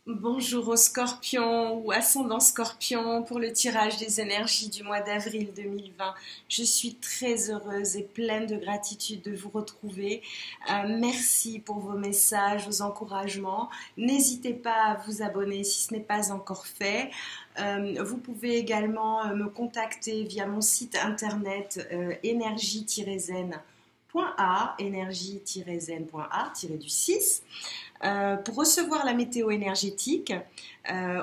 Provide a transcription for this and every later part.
Bonjour aux scorpions ou ascendant scorpion pour le tirage des énergies du mois d'avril 2020. Je suis très heureuse et pleine de gratitude de vous retrouver. Merci pour vos messages, vos encouragements. N'hésitez pas à vous abonner si ce n'est pas encore fait. Vous pouvez également me contacter via mon site internet énergie-zen.a, énergie-zen.a-du-6. Pour recevoir la météo énergétique,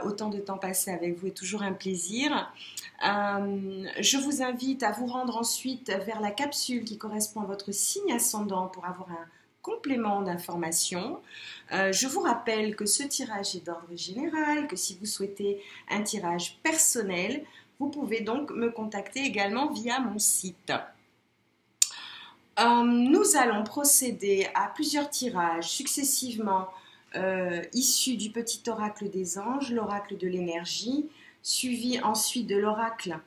autant de temps passé avec vous est toujours un plaisir. Je vous invite à vous rendre ensuite vers la capsule qui correspond à votre signe ascendant pour avoir un complément d'information. Je vous rappelle que ce tirage est d'ordre général, que si vous souhaitez un tirage personnel, vous pouvez donc me contacter également via mon site. Nous allons procéder à plusieurs tirages successivement issus du petit oracle des anges, l'oracle de l'énergie, suivi ensuite de l'oracle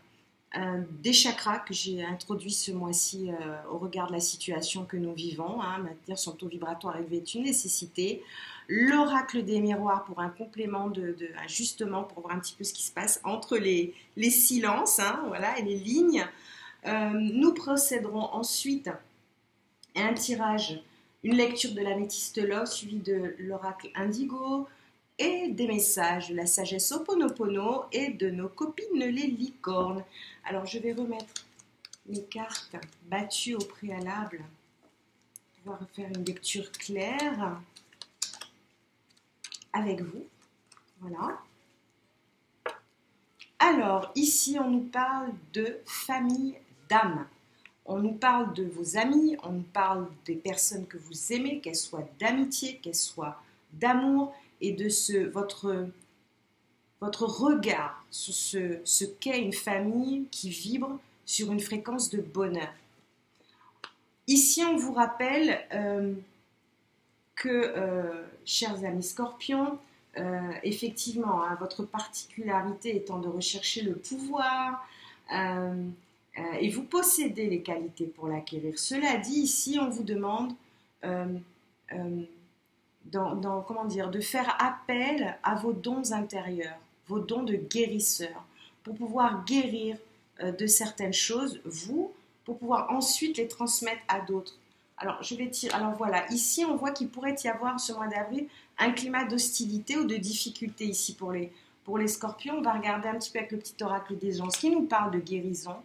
des chakras que j'ai introduit ce mois-ci au regard de la situation que nous vivons. Maintenir son taux vibratoire élevé est une nécessité. L'oracle des miroirs pour un complément ajustement pour voir un petit peu ce qui se passe entre les silences voilà, et les lignes. Nous procéderons ensuite un tirage, une lecture de l'améthyste love suivi de l'oracle indigo et des messages de la sagesse Ho'oponopono et de nos copines les licornes. Alors je vais remettre mes cartes battues au préalable pour pouvoir faire une lecture claire avec vous. Voilà. Alors ici on nous parle de famille d'âme. On nous parle de vos amis, on nous parle des personnes que vous aimez, qu'elles soient d'amitié, qu'elles soient d'amour, et de votre regard sur ce qu'est une famille qui vibre sur une fréquence de bonheur. Ici, on vous rappelle chers amis scorpions, effectivement, votre particularité étant de rechercher le pouvoir, et vous possédez les qualités pour l'acquérir. Cela dit, ici, on vous demande de faire appel à vos dons intérieurs, vos dons de guérisseur, pour pouvoir guérir de certaines choses, vous, pour pouvoir ensuite les transmettre à d'autres. Alors, Alors voilà, ici, on voit qu'il pourrait y avoir, ce mois d'avril, un climat d'hostilité ou de difficulté ici pour les scorpions. On va regarder un petit peu avec le petit oracle des anges qui nous parle de guérison,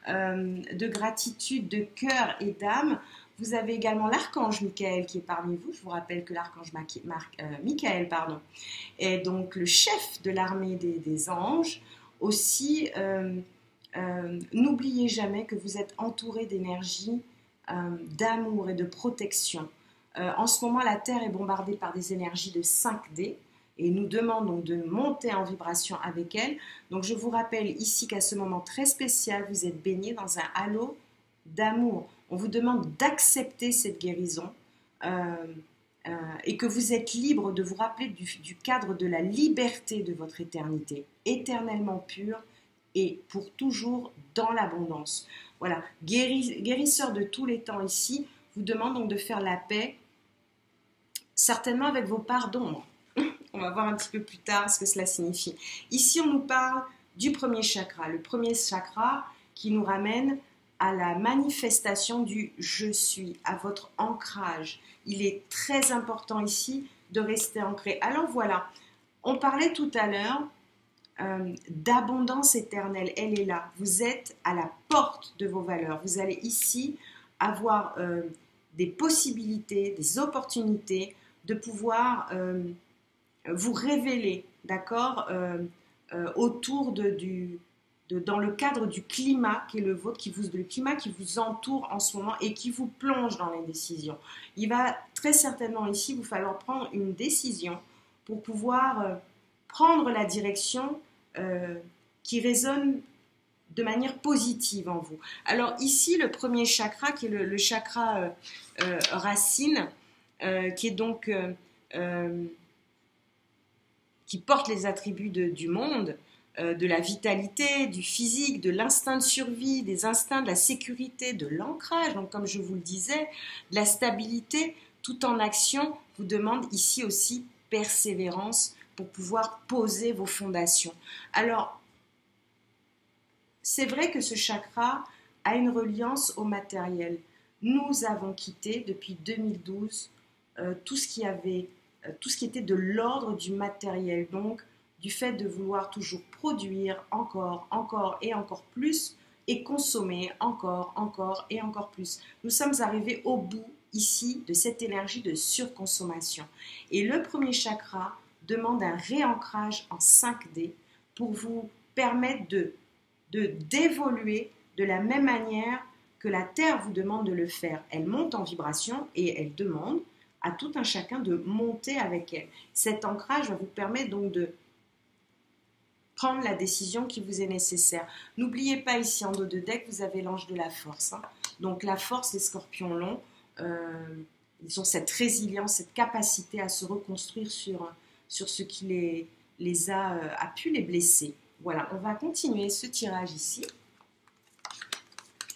de gratitude, de cœur et d'âme. Vous avez également l'archange Michael qui est parmi vous. Je vous rappelle que l'archange Michael est donc le chef de l'armée des anges. Aussi, n'oubliez jamais que vous êtes entouré d'énergie, d'amour et de protection. En ce moment, la Terre est bombardée par des énergies de 5D. Et nous demandons de monter en vibration avec elle. Donc je vous rappelle ici qu'à ce moment très spécial, vous êtes baigné dans un halo d'amour. On vous demande d'accepter cette guérison et que vous êtes libre de vous rappeler du cadre de la liberté de votre éternité, éternellement pure et pour toujours dans l'abondance. Voilà, guérisseur de tous les temps ici, vous demande donc de faire la paix, certainement avec vos parts d'ombre. On va voir un petit peu plus tard ce que cela signifie. Ici, on nous parle du premier chakra. Le premier chakra qui nous ramène à la manifestation du « je suis », à votre ancrage. Il est très important ici de rester ancré. Alors voilà, on parlait tout à l'heure d'abondance éternelle. Elle est là. Vous êtes à la porte de vos valeurs. Vous allez ici avoir des possibilités, des opportunités de pouvoir vous révéler, d'accord, autour dans le cadre du climat qui est le vôtre, le climat qui vous entoure en ce moment et qui vous plonge dans les décisions. Il va très certainement ici vous falloir prendre une décision pour pouvoir prendre la direction qui résonne de manière positive en vous. Alors ici, le premier chakra, qui est le chakra racine, qui est donc qui porte les attributs du monde, de la vitalité, du physique, de l'instinct de survie, des instincts de la sécurité, de l'ancrage, donc comme je vous le disais, de la stabilité, tout en action, vous demande ici aussi persévérance, pour pouvoir poser vos fondations. Alors, c'est vrai que ce chakra a une reliance au matériel. Nous avons quitté depuis 2012 tout ce qui était de l'ordre du matériel, donc du fait de vouloir toujours produire encore, encore et encore plus et consommer encore, encore et encore plus. Nous sommes arrivés au bout ici de cette énergie de surconsommation. Et le premier chakra demande un réancrage en 5D pour vous permettre d'évoluer de la même manière que la Terre vous demande de le faire. Elle monte en vibration et elle demande à tout un chacun de monter avec elle. Cet ancrage va vous permettre donc de prendre la décision qui vous est nécessaire. N'oubliez pas ici en dos de deck, vous avez l'ange de la force. Donc la force, les scorpions longs, ils ont cette résilience, cette capacité à se reconstruire sur ce qui a pu les blesser. Voilà, on va continuer ce tirage ici.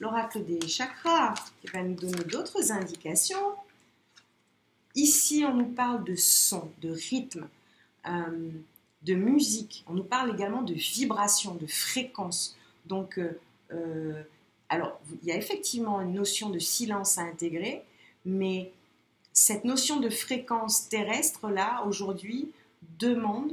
L'oracle des chakras qui va nous donner d'autres indications. Ici, on nous parle de son, de rythme, de musique. On nous parle également de vibration, de fréquence. Donc, alors, il y a effectivement une notion de silence à intégrer, mais cette notion de fréquence terrestre-là, aujourd'hui, demande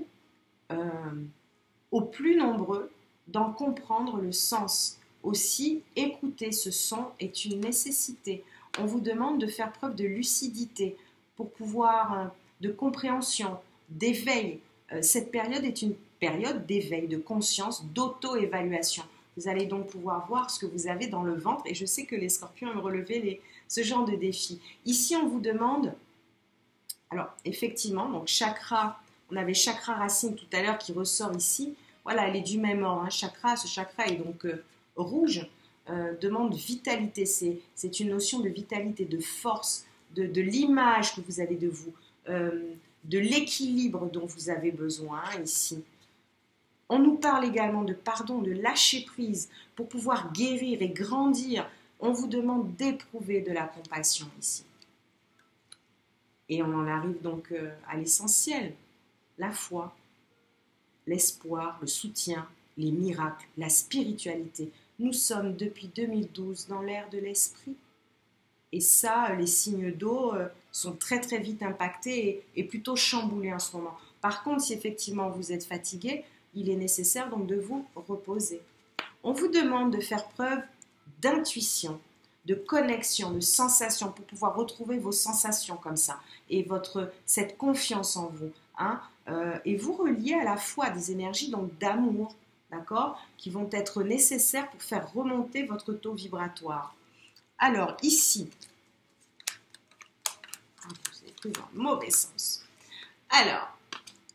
aux plus nombreux d'en comprendre le sens. Aussi, écouter ce son est une nécessité. On vous demande de faire preuve de lucidité pour pouvoir, de compréhension, d'éveil. Cette période est une période d'éveil, de conscience, d'auto-évaluation. Vous allez donc pouvoir voir ce que vous avez dans le ventre et je sais que les scorpions aiment relever ce genre de défi. Ici, on vous demande, alors effectivement, donc chakra, on avait chakra racine tout à l'heure qui ressort ici. Voilà, elle est du même ordre. Ce chakra est donc rouge, demande vitalité. C'est une notion de vitalité, de force, de l'image que vous avez de vous, de l'équilibre dont vous avez besoin ici. On nous parle également de pardon, de lâcher prise pour pouvoir guérir et grandir. On vous demande d'éprouver de la compassion ici. Et on en arrive donc à l'essentiel, la foi, l'espoir, le soutien, les miracles, la spiritualité. Nous sommes depuis 2012 dans l'ère de l'esprit. Et ça, les signes d'eau sont très très vite impactés et plutôt chamboulés en ce moment. Par contre, si effectivement vous êtes fatigué, il est nécessaire donc de vous reposer. On vous demande de faire preuve d'intuition, de connexion, de sensation pour pouvoir retrouver vos sensations comme ça et cette confiance en vous. Et vous relier à la fois des énergies donc d'amour, d'accord, qui vont être nécessaires pour faire remonter votre taux vibratoire. Alors ici, vous avez pris dans le mauvais sens. Alors,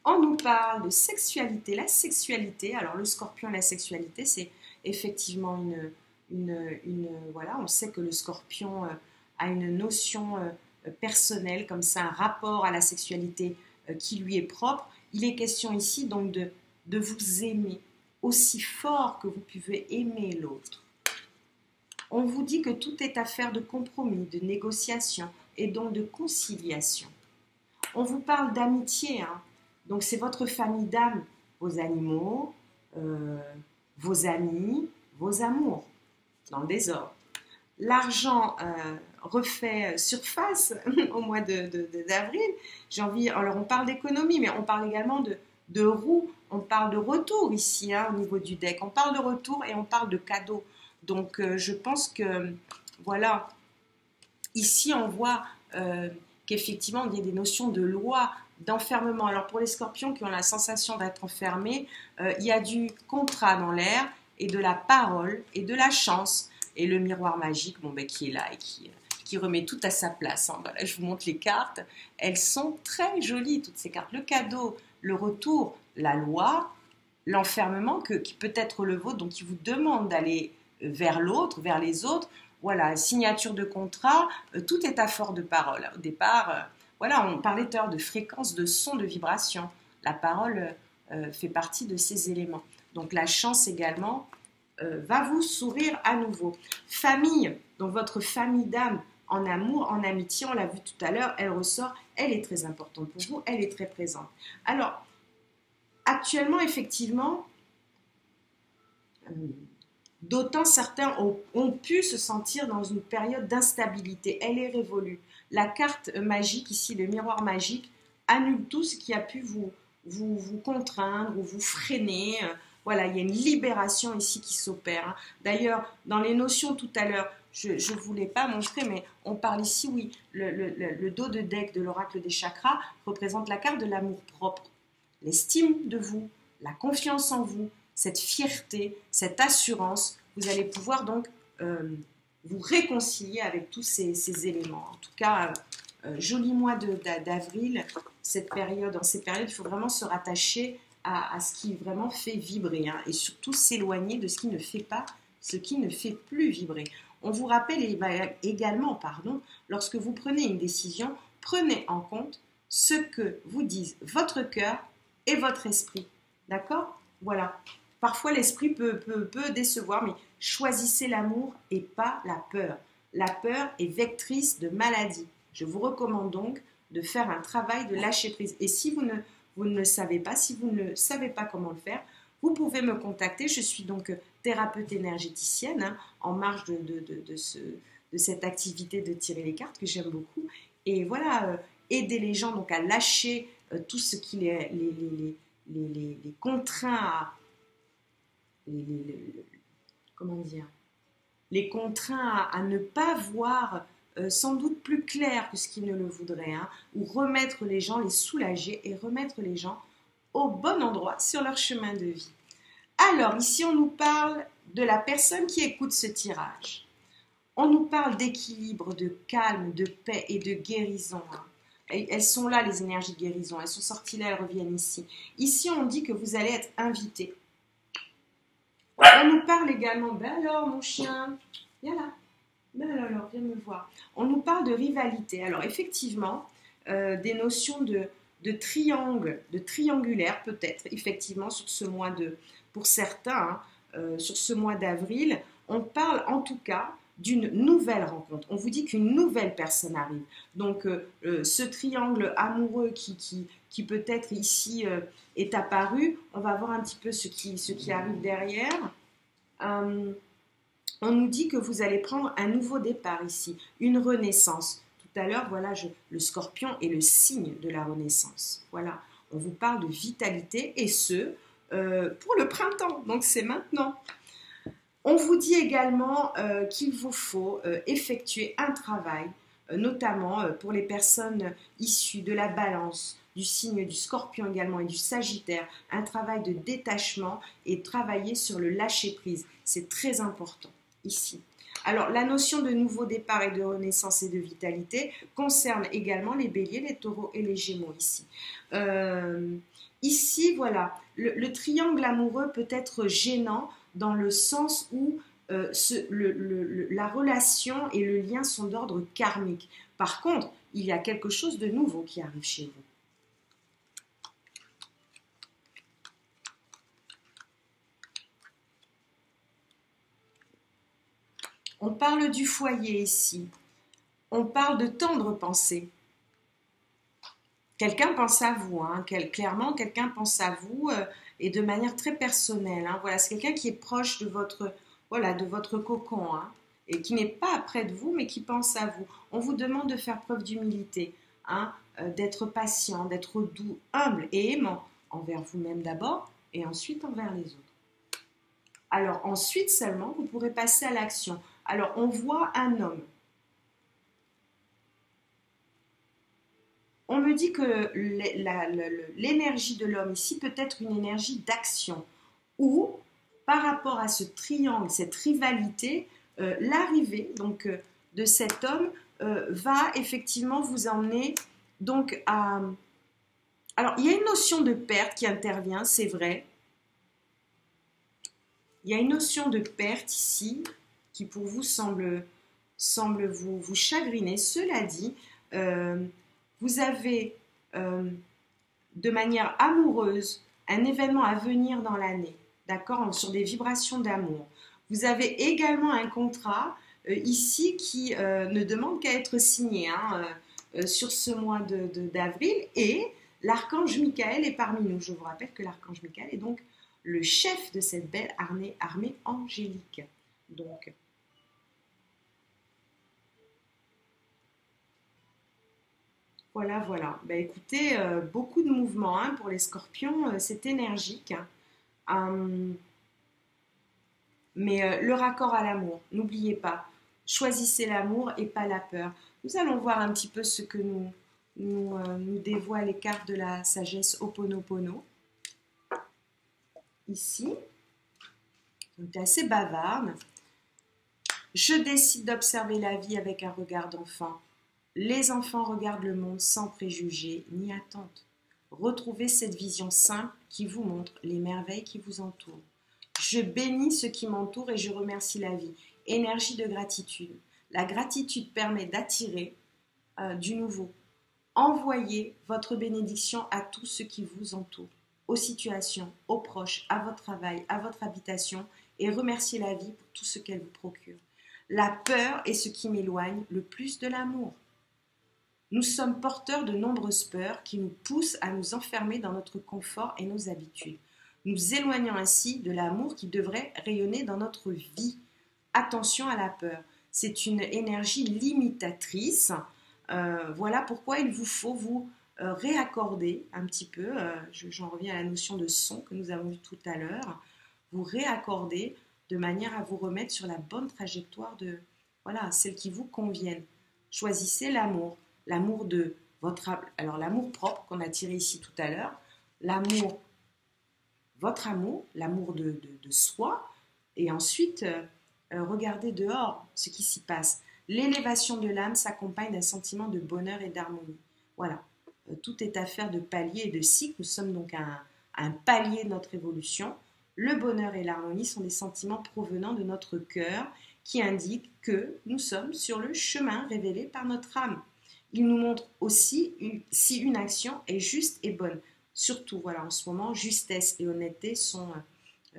on nous parle de sexualité. La sexualité, alors le scorpion et la sexualité, c'est effectivement voilà, on sait que le scorpion a une notion personnelle, comme ça, un rapport à la sexualité qui lui est propre. Il est question ici donc de vous aimer aussi fort que vous pouvez aimer l'autre. On vous dit que tout est affaire de compromis, de négociation et donc de conciliation. On vous parle d'amitié, donc c'est votre famille d'âme, vos animaux, vos amis, vos amours, dans le désordre. L'argent refait surface au mois d'avril. Alors on parle d'économie, mais on parle également de roue, on parle de retour ici au niveau du deck. On parle de retour et on parle de cadeaux. Donc je pense que, voilà, ici on voit qu'effectivement il y a des notions de loi, d'enfermement. Alors pour les scorpions qui ont la sensation d'être enfermés, il y a du contrat dans l'air et de la parole et de la chance. Et le miroir magique qui est là et qui remet tout à sa place. Voilà, je vous montre les cartes. Elles sont très jolies, toutes ces cartes. Le cadeau, le retour, la loi, l'enfermement qui peut être le vôtre, donc qui vous demande d'aller vers l'autre, vers les autres. Voilà, signature de contrat, tout est à force de parole. Au départ, voilà, on parlait tout à l'heure de fréquence, de son, de vibration. La parole fait partie de ces éléments. Donc la chance également va vous sourire à nouveau. Famille, donc votre famille d'âme, en amour, en amitié, on l'a vu tout à l'heure, elle ressort, elle est très importante pour vous, elle est très présente. Alors, Actuellement, effectivement, d'autant certains ont pu se sentir dans une période d'instabilité. Elle est révolue. La carte magique, ici, le miroir magique, annule tout ce qui a pu vous contraindre ou vous freiner. Voilà, il y a une libération ici qui s'opère, hein. D'ailleurs, dans les notions tout à l'heure, je ne vous l'ai pas montré, mais on parle ici, oui, le dos de deck de l'oracle des chakras représente la carte de l'amour propre, l'estime de vous, la confiance en vous, cette fierté, cette assurance. Vous allez pouvoir donc vous réconcilier avec tous ces éléments. En tout cas, joli mois d'avril, dans ces périodes, il faut vraiment se rattacher à ce qui vraiment fait vibrer, hein, et surtout s'éloigner de ce qui ne fait plus vibrer. On vous rappelle également, lorsque vous prenez une décision, prenez en compte ce que vous disent votre cœur et votre esprit. D'accord? Voilà. Parfois, l'esprit peut décevoir, mais choisissez l'amour et pas la peur. La peur est vectrice de maladie. Je vous recommande donc de faire un travail de lâcher prise. Et si vous ne le savez pas, si vous ne savez pas comment le faire, vous pouvez me contacter. Je suis donc thérapeute énergéticienne, hein, en marge de cette activité de tirer les cartes que j'aime beaucoup. Et voilà, aider les gens donc à lâcher tout ce qui les contraint comment dire, les contraint à ne pas voir sans doute plus clair que ce qu'ils ne le voudraient, hein, ou remettre les gens, les soulager et remettre les gens au bon endroit sur leur chemin de vie. Alors, ici, on nous parle de la personne qui écoute ce tirage. On nous parle d'équilibre, de calme, de paix et de guérison, hein. Elles sont là, les énergies de guérison. Elles sont sorties là, elles reviennent ici. Ici, on dit que vous allez être invité. On nous parle également, ben alors, mon chien, viens là. Ben alors, viens me voir. On nous parle de rivalité. Alors, effectivement, des notions de triangle, de triangulaire peut-être, effectivement, sur ce mois pour certains, hein, sur ce mois d'avril, on parle en tout cas d'une nouvelle rencontre. On vous dit qu'une nouvelle personne arrive. Donc, ce triangle amoureux qui peut-être ici est apparu, on va voir un petit peu ce qui arrive derrière. On nous dit que vous allez prendre un nouveau départ ici, une renaissance. Tout à l'heure, voilà, le scorpion est le signe de la renaissance. Voilà, on vous parle de vitalité et ce, pour le printemps, donc c'est maintenant. On vous dit également qu'il vous faut effectuer un travail, notamment pour les personnes issues de la balance, du signe du scorpion également et du sagittaire, un travail de détachement et travailler sur le lâcher-prise. C'est très important ici. Alors, la notion de nouveau départ et de renaissance et de vitalité concerne également les béliers, les taureaux et les gémeaux ici. Ici, voilà, le triangle amoureux peut être gênant dans le sens où la relation et le lien sont d'ordre karmique. Par contre, il y a quelque chose de nouveau qui arrive chez vous. On parle du foyer ici. On parle de tendre pensée. Quelqu'un pense à vous, hein, clairement, quelqu'un pense à vous et de manière très personnelle, hein. Voilà, c'est quelqu'un qui est proche de votre cocon, hein, et qui n'est pas près de vous, mais qui pense à vous. On vous demande de faire preuve d'humilité, hein, d'être patient, d'être doux, humble et aimant envers vous-même d'abord et ensuite envers les autres. Alors ensuite seulement, vous pourrez passer à l'action. Alors on voit un homme. On me dit que l'énergie de l'homme ici peut être une énergie d'action ou par rapport à ce triangle, cette rivalité, l'arrivée donc de cet homme va effectivement vous emmener donc à... Alors il y a une notion de perte qui intervient, c'est vrai. Il y a une notion de perte ici qui pour vous semble vous chagriner. Cela dit, vous avez de manière amoureuse un événement à venir dans l'année, d'accord, sur des vibrations d'amour. Vous avez également un contrat ici qui ne demande qu'à être signé, hein, sur ce mois d'avril et L'archange Michael est parmi nous. Je vous rappelle que l'archange Michael est donc le chef de cette belle armée angélique. Donc, voilà, voilà. Ben, écoutez, beaucoup de mouvements hein, pour les scorpions, c'est énergique. Hein. Mais le raccord à l'amour, n'oubliez pas, choisissez l'amour et pas la peur. Nous allons voir un petit peu ce que nous dévoilent les cartes de la sagesse Ho'oponopono. Ici, c'est assez bavarde. Je décide d'observer la vie avec un regard d'enfant. Les enfants regardent le monde sans préjugés ni attente. Retrouvez cette vision simple qui vous montre les merveilles qui vous entourent. Je bénis ce qui m'entoure et je remercie la vie. Énergie de gratitude. La gratitude permet d'attirer du nouveau. Envoyez votre bénédiction à tout ce qui vous entoure, aux situations, aux proches, à votre travail, à votre habitation et remerciez la vie pour tout ce qu'elle vous procure. La peur est ce qui m'éloigne le plus de l'amour. Nous sommes porteurs de nombreuses peurs qui nous poussent à nous enfermer dans notre confort et nos habitudes. Nous éloignons ainsi de l'amour qui devrait rayonner dans notre vie. Attention à la peur, c'est une énergie limitatrice. Voilà pourquoi il vous faut vous réaccorder un petit peu, j'en reviens à la notion de son que nous avons vu tout à l'heure, vous réaccorder de manière à vous remettre sur la bonne trajectoire de, voilà, celle qui vous convienne. Choisissez l'amour, l'amour de votre, alors l'amour propre qu'on a tiré ici tout à l'heure, l'amour, votre amour, l'amour de soi, et ensuite regardez dehors ce qui s'y passe. L'élévation de l'âme s'accompagne d'un sentiment de bonheur et d'harmonie. Voilà, tout est affaire de palier et de cycle. Nous sommes donc à un palier de notre évolution. Le bonheur et l'harmonie sont des sentiments provenant de notre cœur qui indiquent que nous sommes sur le chemin révélé par notre âme. Ils nous montrent aussi si une action est juste et bonne. Surtout, voilà, en ce moment, justesse et honnêteté sont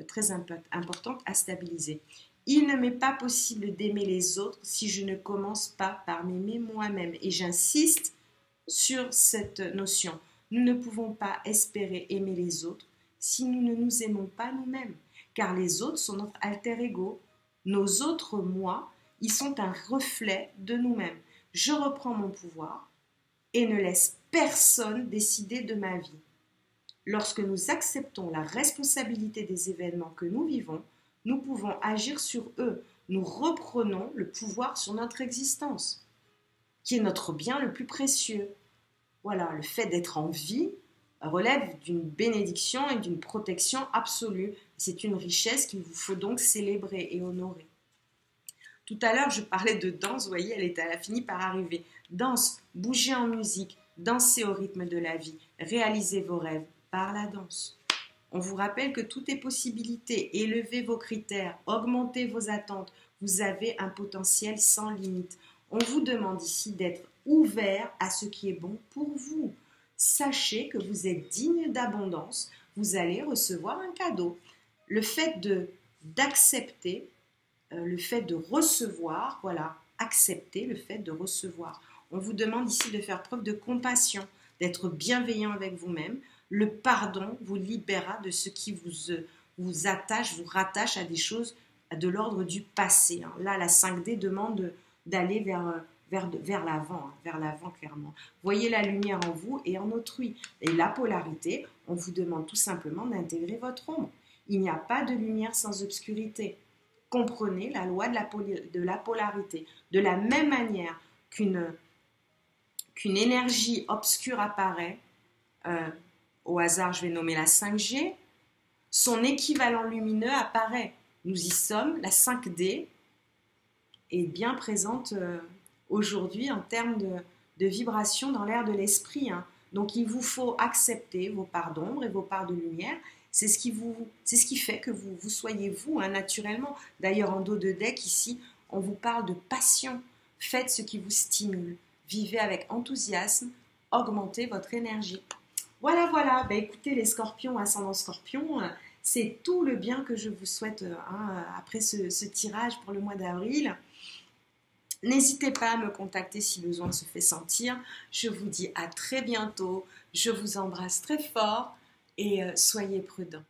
très importantes à stabiliser. Il ne m'est pas possible d'aimer les autres si je ne commence pas par m'aimer moi-même. Et j'insiste sur cette notion. Nous ne pouvons pas espérer aimer les autres si nous ne nous aimons pas nous-mêmes. Car les autres sont notre alter ego. Nos autres moi, ils sont un reflet de nous-mêmes. Je reprends mon pouvoir et ne laisse personne décider de ma vie. Lorsque nous acceptons la responsabilité des événements que nous vivons, nous pouvons agir sur eux. Nous reprenons le pouvoir sur notre existence, qui est notre bien le plus précieux. Voilà, le fait d'être en vie relève d'une bénédiction et d'une protection absolue. C'est une richesse qu'il vous faut donc célébrer et honorer. Tout à l'heure, je parlais de danse, vous voyez, elle a fini par arriver. Danse, bougez en musique, dansez au rythme de la vie, réalisez vos rêves par la danse. On vous rappelle que tout est possibilité. Élevez vos critères, augmentez vos attentes. Vous avez un potentiel sans limite. On vous demande ici d'être ouvert à ce qui est bon pour vous. Sachez que vous êtes digne d'abondance. Vous allez recevoir un cadeau. Le fait d'accepter, le fait de recevoir, voilà, accepter le fait de recevoir. On vous demande ici de faire preuve de compassion, d'être bienveillant avec vous-même. Le pardon vous libérera de ce qui vous attache, vous rattache à des choses de l'ordre du passé. Là, la 5D demande d'aller vers l'avant clairement. Voyez la lumière en vous et en autrui. Et la polarité, on vous demande tout simplement d'intégrer votre ombre. Il n'y a pas de lumière sans obscurité. Comprenez la loi de la polarité. De la même manière qu'une énergie obscure apparaît, au hasard, je vais nommer la 5G, son équivalent lumineux apparaît. Nous y sommes, la 5D est bien présente aujourd'hui en termes de vibration dans l'air de l'esprit. Donc il vous faut accepter vos parts d'ombre et vos parts de lumière. C'est ce qui fait que vous soyez vous naturellement. D'ailleurs, en dos de deck, ici, on vous parle de passion. Faites ce qui vous stimule. Vivez avec enthousiasme. Augmentez votre énergie. Voilà, voilà. Écoutez, les scorpions, ascendant scorpion, c'est tout le bien que je vous souhaite après ce tirage pour le mois d'avril. N'hésitez pas à me contacter si besoin se fait sentir. Je vous dis à très bientôt. Je vous embrasse très fort et soyez prudents.